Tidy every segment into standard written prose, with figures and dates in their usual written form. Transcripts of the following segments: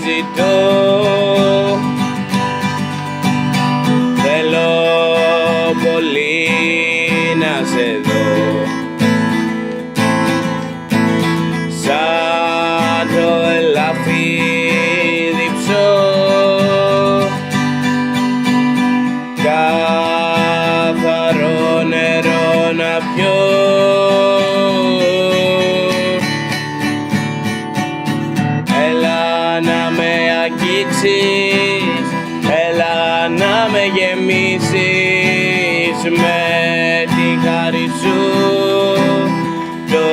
ζητώ. Θέλω πολύ να σε δω, σαν το ελάφι διψώ, καθαρό νερό να πιω. Έλα να με αγγίξεις, έλα να με γεμίσεις με τη χάρη σου, το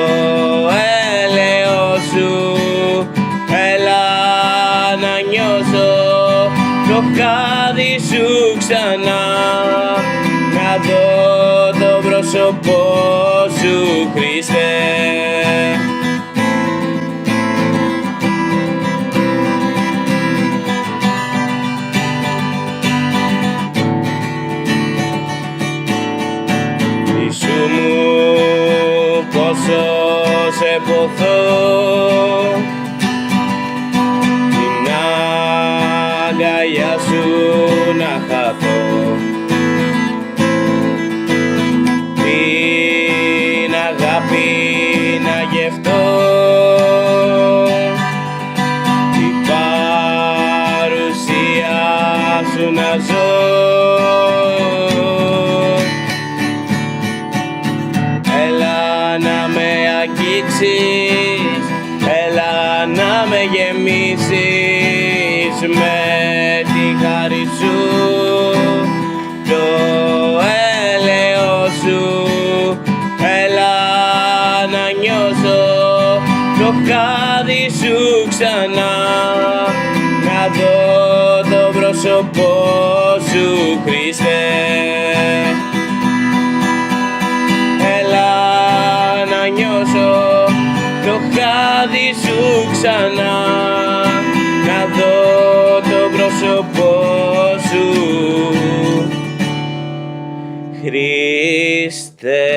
έλεος σου. Έλα να νιώσω το χάδι σου ξανά, να δω το πρόσωπό σου, Χριστέ. Ιησού μου, πόσο σε ποθώ, την αγκαλιά σου να χαθώ, την αγάπη να γευτώ, την παρουσία σου να ζω. Έλα να με αγγίξεις, έλα να με γεμίσεις με τη χάρη σου, το έλεος σου. Έλα να νιώσω το χάδι σου ξανά, να δω το πρόσωπό σου, Χριστέ. Να νιώσω το χάδι σου ξανά, να δω το πρόσωπό σου, Χριστέ.